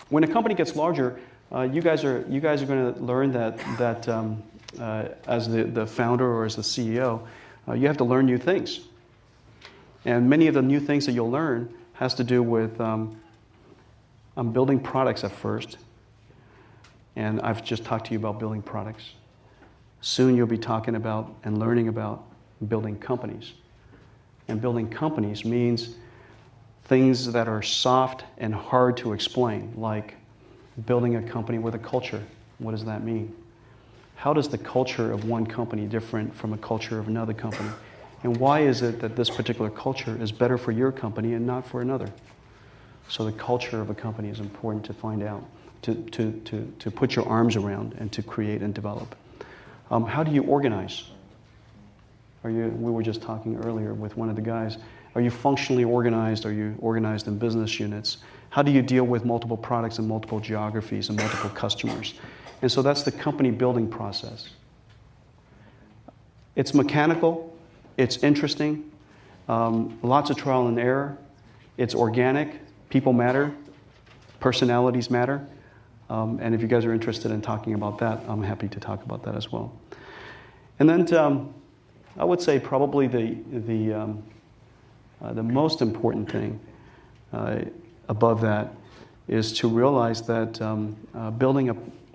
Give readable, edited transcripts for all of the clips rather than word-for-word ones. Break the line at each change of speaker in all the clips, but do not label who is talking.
When a company gets larger, you guys are going to learn that as the founder or as the CEO, you have to learn new things. And many of the new things that you'll learn has to do with building products at first. And I've just talked to you about building products. Soon you'll be talking about and learning about building companies. And building companies means things that are soft and hard to explain, like building a company with a culture. What does that mean? How does the culture of one company different from a culture of another company? And why is it that this particular culture is better for your company and not for another? So the culture of a company is important to find out, to put your arms around and to create and develop. How do you organize? We were just talking earlier with one of the guys. Are you functionally organized? Are you organized in business units? How do you deal with multiple products and multiple geographies and multiple customers? And so that's the company building process. It's mechanical. It's interesting. Lots of trial and error. It's organic. People matter. Personalities matter. And if you guys are interested in talking about that, I'm happy to talk about that as well. And then I would say probably the most important thing above that is to realize that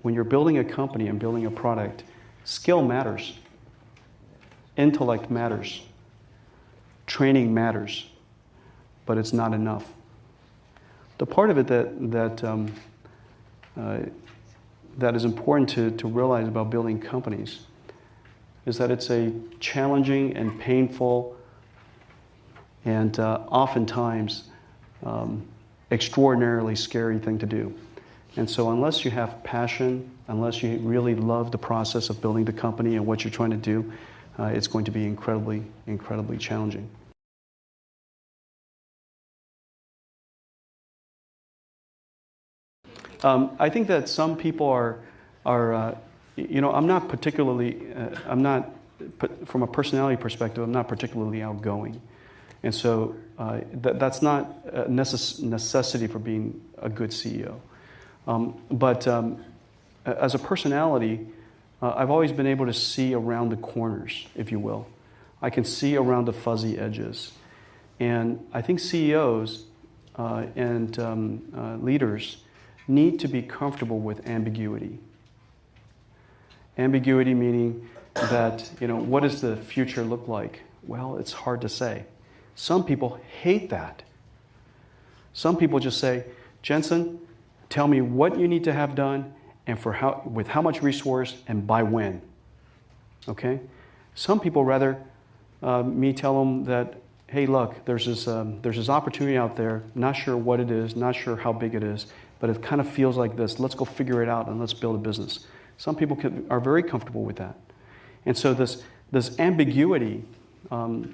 when you're building a company and building a product, skill matters, intellect matters, training matters, but it's not enough. The part of it that is important to realize about building companies is that it's a challenging and painful and oftentimes extraordinarily scary thing to do. And so unless you have passion, unless you really love the process of building the company and what you're trying to do, it's going to be incredibly, incredibly challenging. I think that some people are I'm not particularly, from a personality perspective, I'm not particularly outgoing. And so that's not a necessity for being a good CEO. But as a personality, I've always been able to see around the corners, if you will. I can see around the fuzzy edges. And I think CEOs and leaders need to be comfortable with ambiguity. Ambiguity meaning that, what does the future look like? Well, it's hard to say. Some people hate that. Some people just say, Jensen, tell me what you need to have done and with how much resource and by when. Okay? Some people rather me tell them that, hey, look, there's this opportunity out there, not sure what it is, not sure how big it is, but it kind of feels like this. Let's go figure it out and let's build a business. Some people are very comfortable with that. And so this ambiguity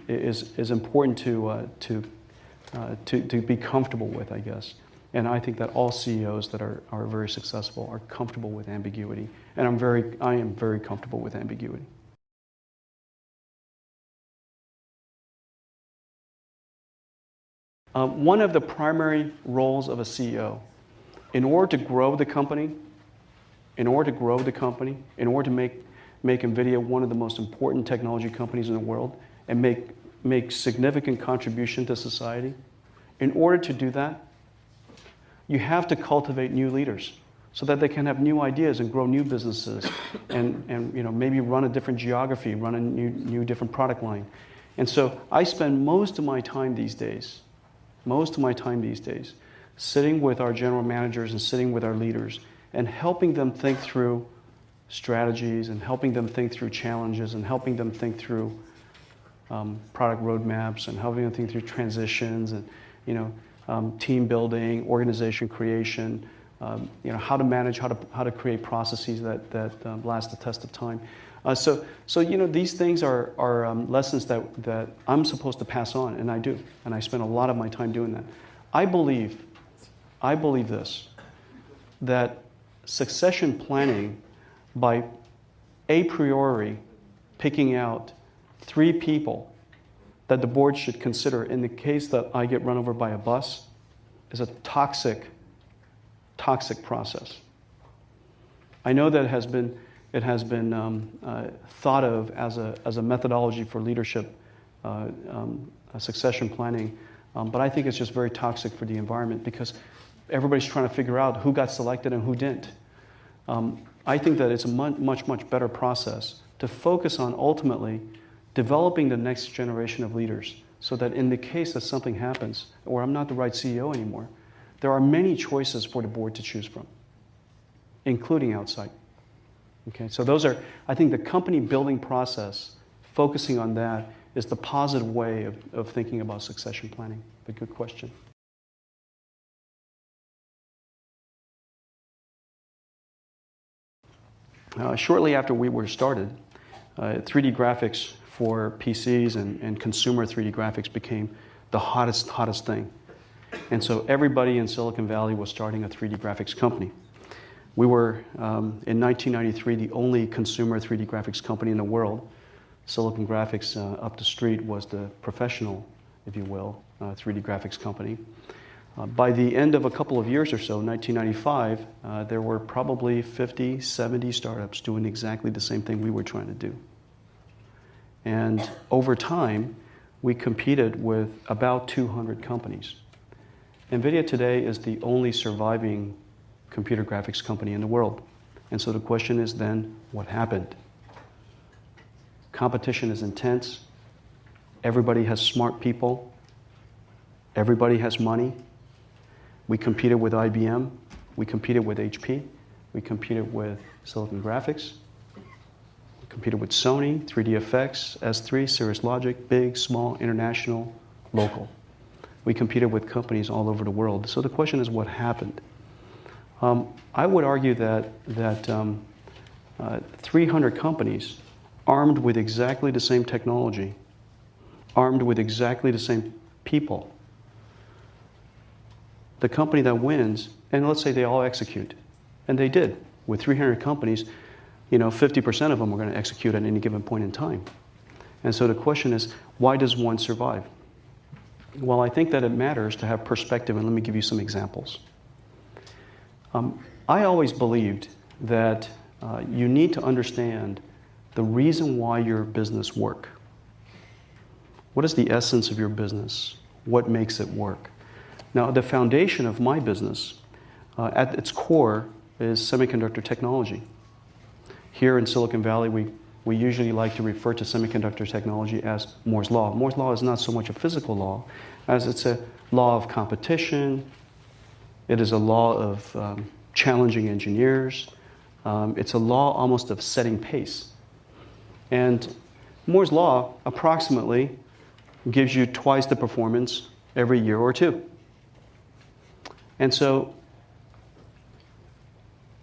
is important to be comfortable with, I guess. And I think that all CEOs that are very successful are comfortable with ambiguity. And I am very comfortable with ambiguity. One of the primary roles of a CEO, in order to grow the company, in order to make NVIDIA one of the most important technology companies in the world and make significant contribution to society, in order to do that, you have to cultivate new leaders so that they can have new ideas and grow new businesses and maybe run a different geography, run a new different product line. And so I spend most of my time these days sitting with our general managers and sitting with our leaders and helping them think through strategies and helping them think through challenges and helping them think through product roadmaps and helping them think through transitions and team building, organization creation, how to manage, how to create processes that last the test of time. So these things are lessons that I'm supposed to pass on, and I do, and I spend a lot of my time doing that. I believe this, that succession planning by a priori picking out 3 people that the board should consider in the case that I get run over by a bus is a toxic toxic process. I know that it has been thought of as a methodology for leadership succession planning, but I think it's just very toxic for the environment because everybody's trying to figure out who got selected and who didn't. I think that it's a much better process to focus on ultimately developing the next generation of leaders so that in the case that something happens or I'm not the right CEO anymore, there are many choices for the board to choose from, including outside. Okay, so those are, I think the company building process, focusing on that is the positive way of thinking about succession planning. But good question. Shortly after we were started, 3D graphics for PCs and consumer 3D graphics became the hottest thing. And so everybody in Silicon Valley was starting a 3D graphics company. We were, in 1993, the only consumer 3D graphics company in the world. Silicon Graphics up the street was the professional, if you will, 3D graphics company. By the end of a couple of years or so, 1995, there were probably 50, 70 startups doing exactly the same thing we were trying to do. And over time, we competed with about 200 companies. NVIDIA today is the only surviving computer graphics company in the world. And so the question is then, what happened? Competition is intense. Everybody has smart people. Everybody has money. We competed with IBM. We competed with HP. We competed with Silicon Graphics. We competed with Sony, 3DFX, S3, Cirrus Logic, big, small, international, local. We competed with companies all over the world. So the question is, what happened? I would argue that 300 companies armed with exactly the same technology, armed with exactly the same people, the company that wins, and let's say they all execute, and they did. With 300 companies, 50% of them are going to execute at any given point in time. And so the question is, why does one survive? Well, I think that it matters to have perspective, and let me give you some examples. I always believed that you need to understand the reason why your business works. What is the essence of your business? What makes it work? Now, the foundation of my business, at its core, is semiconductor technology. Here in Silicon Valley, we usually like to refer to semiconductor technology as Moore's Law. Moore's Law is not so much a physical law as it's a law of competition. It is a law of challenging engineers. It's a law almost of setting pace. And Moore's Law approximately gives you twice the performance every year or two. And so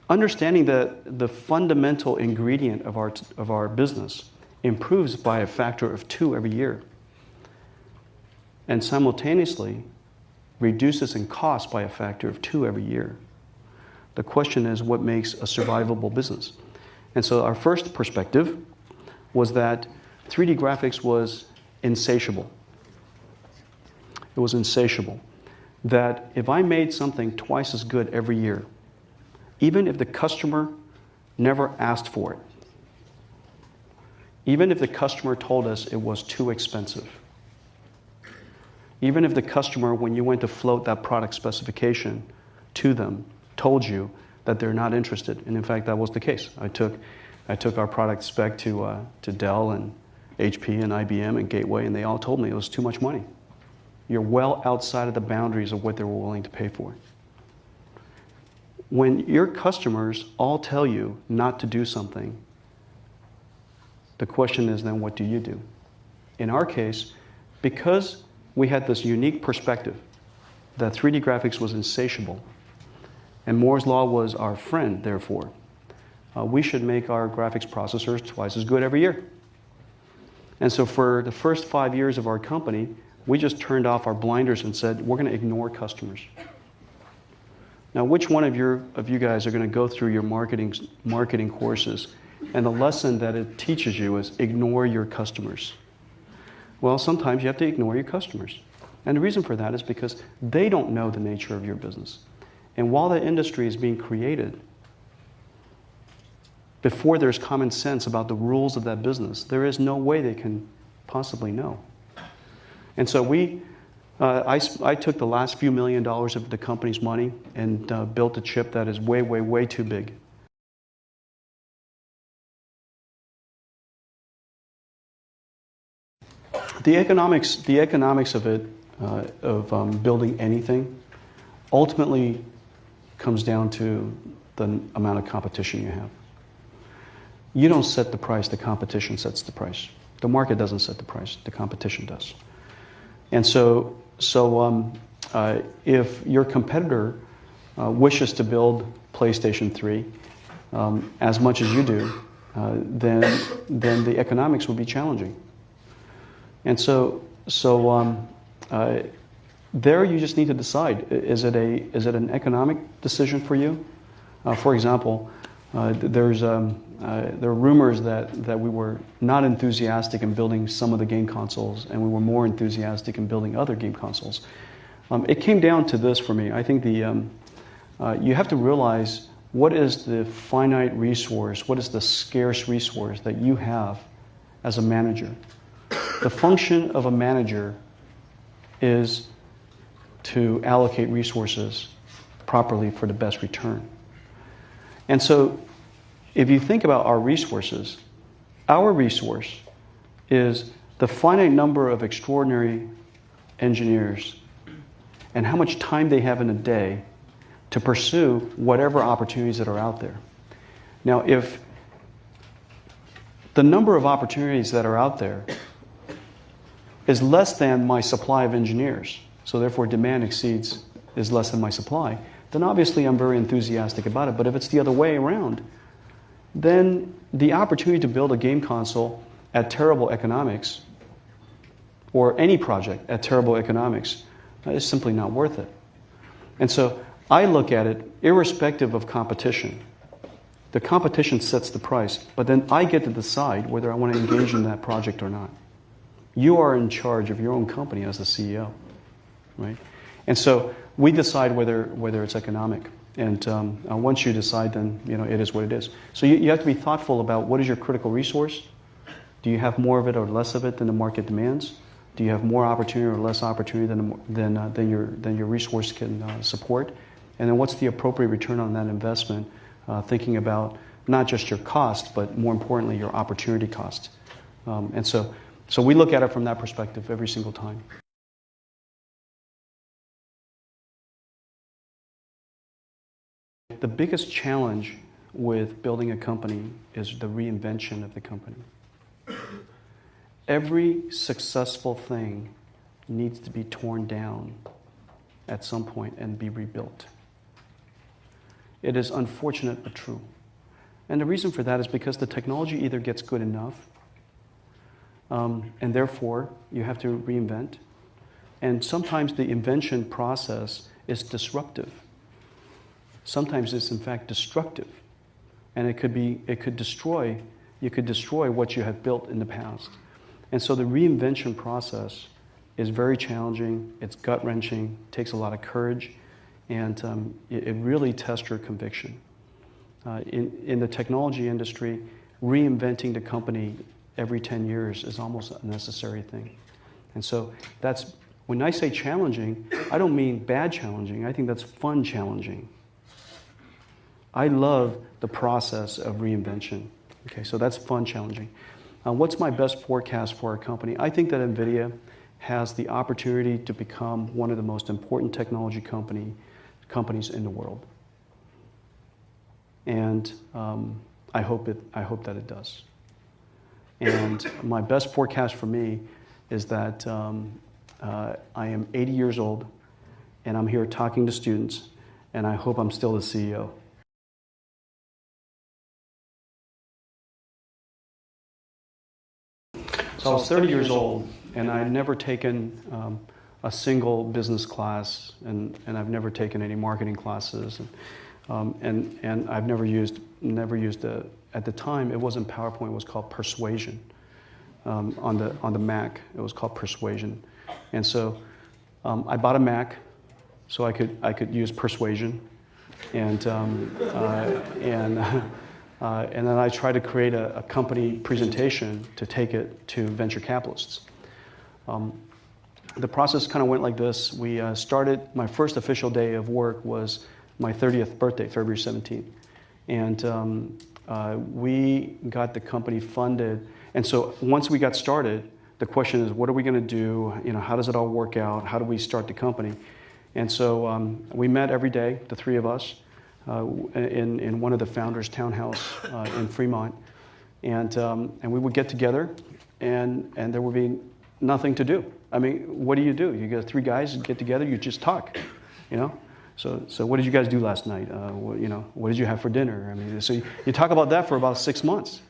understanding that the fundamental ingredient of our business improves by a factor of 2 every year and simultaneously reduces in cost by a factor of 2 every year. The question is, what makes a survivable business? And so our first perspective was that 3D graphics was insatiable. It was insatiable. That if I made something twice as good every year, even if the customer never asked for it, even if the customer told us it was too expensive, even if the customer, when you went to float that product specification to them, told you that they're not interested, and in fact that was the case. I took our product spec to Dell and HP and IBM and Gateway, and they all told me it was too much money. You're well outside of the boundaries of what they were willing to pay for. When your customers all tell you not to do something, the question is then, what do you do? In our case, because we had this unique perspective that 3D graphics was insatiable, and Moore's Law was our friend, therefore, we should make our graphics processors twice as good every year. And so for the first 5 years of our company, we just turned off our blinders and said, we're going to ignore customers. Now, which one of you guys are going to go through your marketing courses, and the lesson that it teaches you is ignore your customers? Well, sometimes you have to ignore your customers. And the reason for that is because they don't know the nature of your business. And while that industry is being created, before there's common sense about the rules of that business, there is no way they can possibly know. And so I took the last few $1 million of the company's money and built a chip that is way, way, way too big. The economics of it, building anything, ultimately comes down to the amount of competition you have. You don't set the price, the competition sets the price. The market doesn't set the price, the competition does. And so if your competitor wishes to build PlayStation 3 as much as you do, then the economics will be challenging. And so there you just need to decide, is it an economic decision for you? For example, there are rumors that we were not enthusiastic in building some of the game consoles, and we were more enthusiastic in building other game consoles. It came down to this for me. I think you have to realize what is the finite resource, what is the scarce resource that you have as a manager. The function of a manager is to allocate resources properly for the best return. And so if you think about our resources, our resource is the finite number of extraordinary engineers and how much time they have in a day to pursue whatever opportunities that are out there. Now, if the number of opportunities that are out there is less than my supply of engineers, so therefore demand is less than my supply, then obviously I'm very enthusiastic about it. But if it's the other way around, then the opportunity to build a game console at terrible economics, or any project at terrible economics, is simply not worth it. And so I look at it irrespective of competition. The competition sets the price, but then I get to decide whether I want to engage in that project or not. You are in charge of your own company as the CEO, right? And so we decide whether it's economic. And once you decide, then it is what it is. So you have to be thoughtful about what is your critical resource. Do you have more of it or less of it than the market demands? Do you have more opportunity or less opportunity than your resource can support? And then what's the appropriate return on that investment? Thinking about not just your cost, but more importantly, your opportunity cost. And so we look at it from that perspective every single time. The biggest challenge with building a company is the reinvention of the company. Every successful thing needs to be torn down at some point and be rebuilt. It is unfortunate but true. And the reason for that is because the technology either gets good enough, and therefore you have to reinvent, and sometimes the invention process is disruptive. Sometimes it's in fact destructive, and you could destroy what you have built in the past. And so the reinvention process is very challenging, it's gut-wrenching, takes a lot of courage, and it really tests your conviction. In the technology industry, reinventing the company every 10 years is almost a necessary thing. And so when I say challenging, I don't mean bad challenging, I think that's fun challenging. I love the process of reinvention. Okay, so that's fun challenging. What's my best forecast for our company? I think that Nvidia has the opportunity to become one of the most important technology companies in the world. And I hope that it does. And my best forecast for me is that I am 80 years old, and I'm here talking to students, and I hope I'm still the CEO. So I was 30 years old, and I had never taken a single business class, and I've never taken any marketing classes, and I've never used at the time it wasn't PowerPoint, it was called Persuasion. On the Mac, it was called Persuasion, and so I bought a Mac so I could use Persuasion, and then I tried to create a company presentation to take it to venture capitalists. The process kind of went like this. We started, my first official day of work was my 30th birthday, February 17th. And we got the company funded. And so once we got started, the question is, what are we going to do? You know, how does it all work out? How do we start the company? And so we met every day, the three of us, in one of the founders' townhouse in Fremont. And we would get together, and there would be nothing to do. I mean, what do? You got three guys get together, you just talk, you know? So what did you guys do last night? What did you have for dinner? I mean, so you talk about that for about 6 months,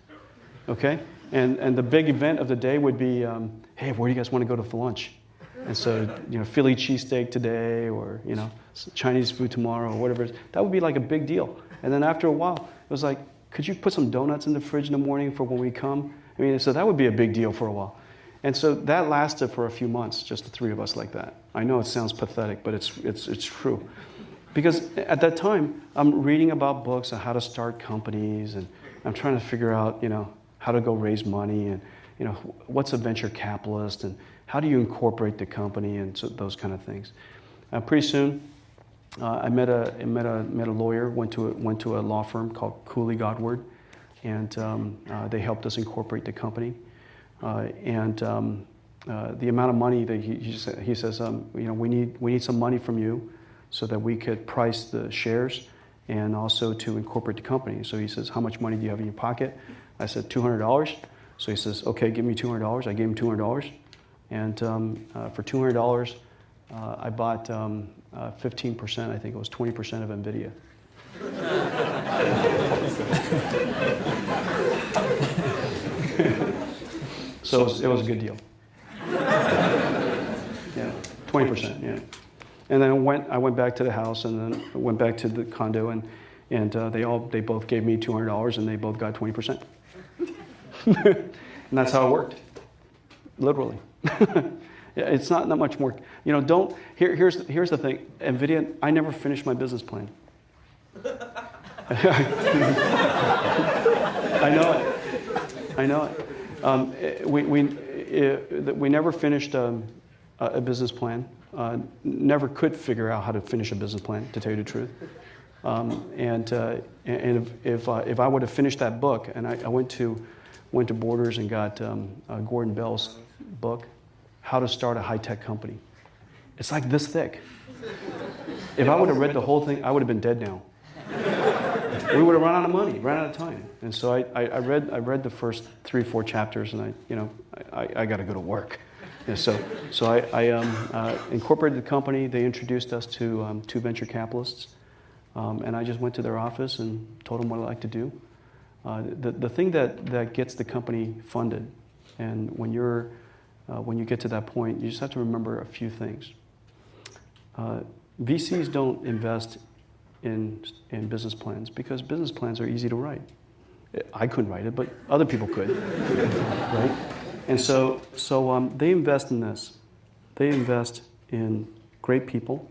okay? And the big event of the day would be, hey, where do you guys want to go for lunch? And so, you know, Philly cheesesteak today, or, you know, Chinese food tomorrow, or whatever. That would be like a big deal. And then after a while, it was like, could you put some donuts in the fridge in the morning for when we come? I mean, so that would be a big deal for a while. And so that lasted for a few months, just the three of us like that. I know it sounds pathetic, but it's true. Because at that time, I'm reading about books on how to start companies, and I'm trying to figure out, you know, how to go raise money, and, you know, what's a venture capitalist, and how do you incorporate the company, and so those kind of things. Pretty soon, I met a lawyer, went to a law firm called Cooley Godward, and they helped us incorporate the company. The amount of money that he says, you know, we need some money from you so that we could price the shares and also to incorporate the company. So he says, how much money do you have in your pocket? I said, $200. So he says, okay, give me $200. I gave him $200. And for $200, I bought 15%, I think it was 20% of Nvidia. So it was a good deal. Yeah, 20%, yeah. And then I went back to the house, and then went back to the condo, and they both gave me $200, and they both got 20%. And that's how it worked, literally. Yeah, it's not much more. You know, here's the thing. Nvidia, I never finished my business plan. I know it. We never finished a business plan. Never could figure out how to finish a business plan, to tell you the truth. And if I would have finished that book, and I went to Borders and got Gordon Bell's book, How to Start a High-Tech Company. It's like this thick. If I would have read the whole thing, I would have been dead now. We would have run out of money, run out of time. And so I read the first 3 or 4 chapters, and I got to go to work. Yeah, so I incorporated the company. They introduced us to 2 venture capitalists, and I just went to their office and told them what I'd like to do. The thing that gets the company funded, and when you get to that point, you just have to remember a few things. VCs don't invest in business plans because business plans are easy to write. I couldn't write it, but other people could, right? And so they invest in this. They invest in great people.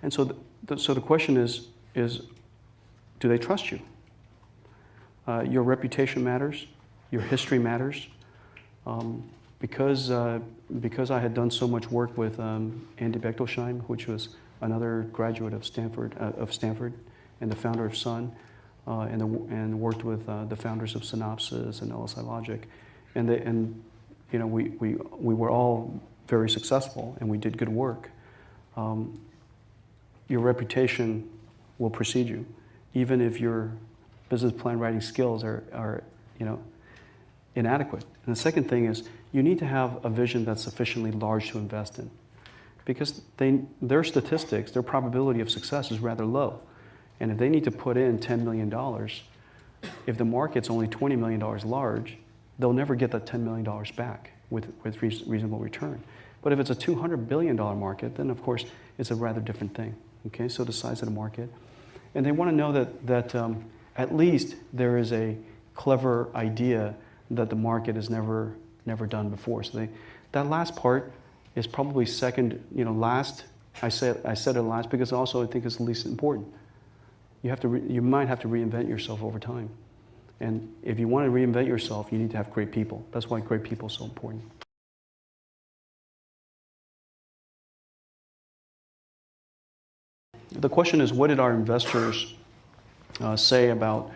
And so the question is, do they trust you? Your reputation matters. Your history matters. Because I had done so much work with Andy Bechtolsheim, which was another graduate of Stanford, and the founder of Sun, and worked with the founders of Synopsys and LSI Logic, and we were all very successful, and we did good work. Your reputation will precede you, even if your business plan writing skills are inadequate. And the second thing is you need to have a vision that's sufficiently large to invest in, because their statistics, their probability of success is rather low. And if they need to put in $10 million, if the market's only $20 million large, they'll never get that $10 million back with reasonable return. But if it's a $200 billion market, then of course it's a rather different thing. Okay, so the size of the market. And they want to know that at least there is a clever idea that the market has never done before. So that last part is probably second, last I said it last because also I think it's the least important. You might have to reinvent yourself over time. And if you want to reinvent yourself, you need to have great people. That's why great people are so important. The question is, what did our investors say about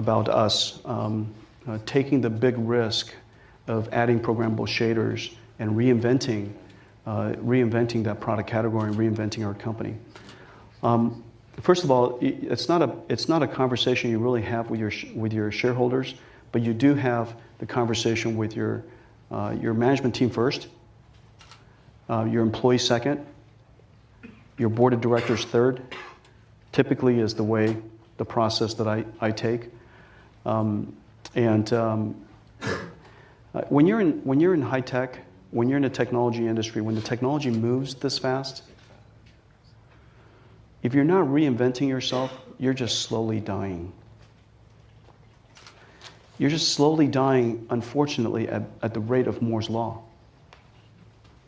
us taking the big risk of adding programmable shaders and reinventing that product category and reinventing our company? First of all, it's not a conversation you really have with your shareholders, but you do have the conversation with your management team first, your employees second, your board of directors third. Typically is the process that I take. When you're in high tech, when you're in the technology industry, when the technology moves this fast, if you're not reinventing yourself, you're just slowly dying. You're just slowly dying, unfortunately, at the rate of Moore's Law,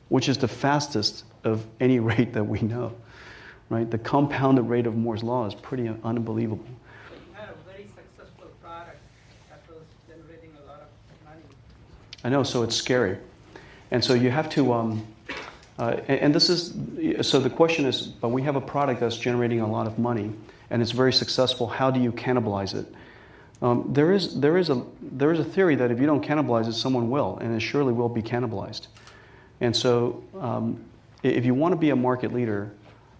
which is the fastest of any rate that we know, right? The compounded rate of Moore's Law is pretty unbelievable.
You had a very successful product that was generating a lot of money.
I know, so it's scary. And so you have to, so the question is, but we have a product that's generating a lot of money and it's very successful. How do you cannibalize it? There is a theory that if you don't cannibalize it, someone will, and it surely will be cannibalized. And so if you want to be a market leader,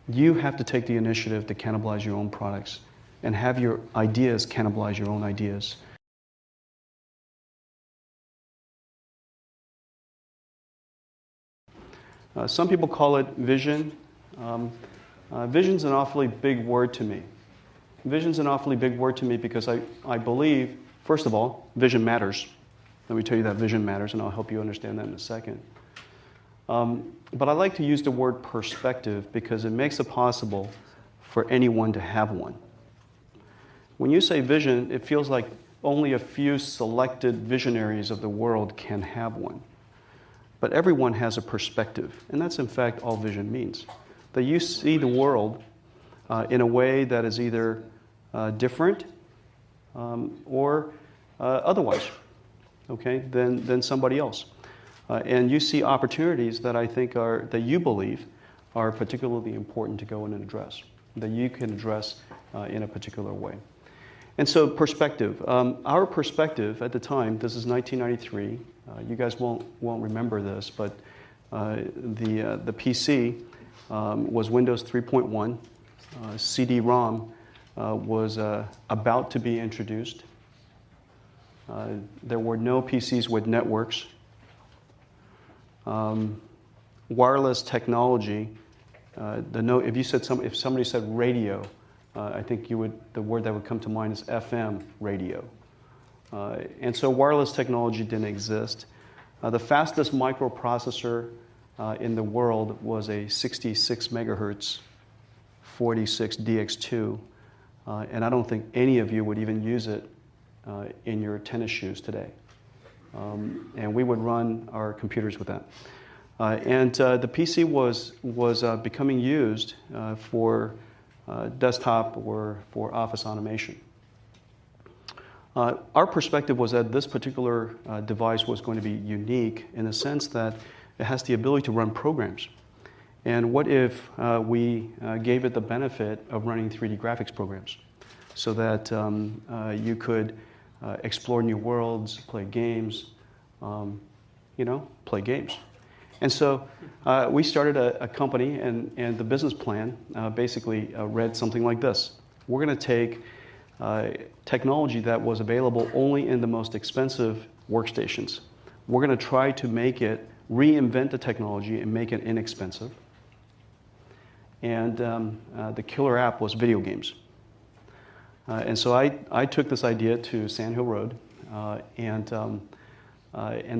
you have to take the initiative to cannibalize your own products and have your ideas cannibalize your own ideas. Some people call it vision. Vision's an awfully big word to me. Vision's an awfully big word to me because I believe, first of all, vision matters. Let me tell you that vision matters, and I'll help you understand that in a second. But I like to use the word perspective because it makes it possible for anyone to have one. When you say vision, it feels like only a few selected visionaries of the world can have one. But everyone has a perspective, and that's in fact all vision means. That you see the world in a way that is either different or otherwise, okay, than somebody else. And you see opportunities that I think that you believe are particularly important to go in and address, that you can address in a particular way. And so perspective. Our perspective at the time, this is 1993, you guys won't remember this, but the PC was Windows 3.1. CD-ROM was about to be introduced. There were no PCs with networks. Wireless technology. If somebody said radio, I think the word that would come to mind is FM radio. And so wireless technology didn't exist. The fastest microprocessor in the world was a 66 megahertz 46 DX2, and I don't think any of you would even use it in your tennis shoes today. And we would run our computers with that. And the PC was becoming used for desktop or for office automation. Our perspective was that this particular device was going to be unique in the sense that it has the ability to run programs. And what if we gave it the benefit of running 3D graphics programs so that you could explore new worlds, play games, play games. And so we started a company, and the business plan basically read something like this. We're going to take technology that was available only in the most expensive workstations. We're going to try to reinvent the technology and make it inexpensive. And the killer app was video games. And so I took this idea to Sand Hill Road, and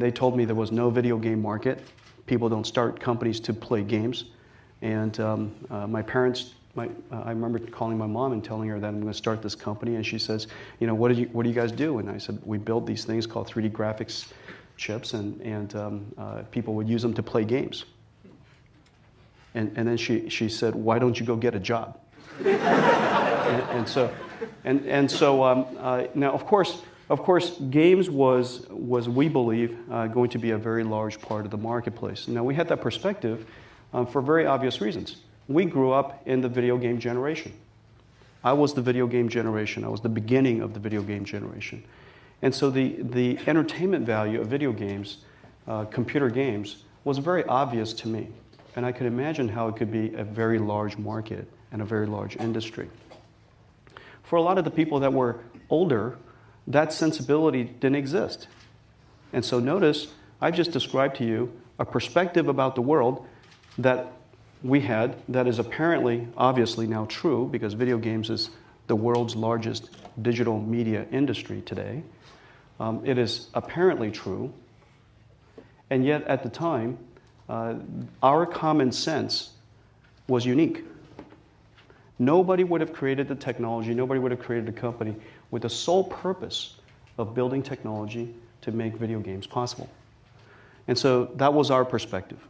they told me there was no video game market. People don't start companies to play games. And my parents, I remember calling my mom and telling her that I'm going to start this company, and she says, what do you guys do? And I said, we build these things called 3D graphics chips, and people would use them to play games. And then she said, why don't you go get a job? Now, of course, games was we believe, going to be a very large part of the marketplace. Now, we had that perspective for very obvious reasons. We grew up in the video game generation. I was the video game generation. I was the beginning of the video game generation. And so the entertainment value of video games, computer games, was very obvious to me. And I could imagine how it could be a very large market and a very large industry. For a lot of the people that were older, that sensibility didn't exist. And so notice, I've just described to you a perspective about the world that we had that is apparently, obviously now true, because video games is the world's largest digital media industry today. It is apparently true. And yet at the time, our common sense was unique. Nobody would have created the technology, nobody would have created a company with the sole purpose of building technology to make video games possible. And so that was our perspective.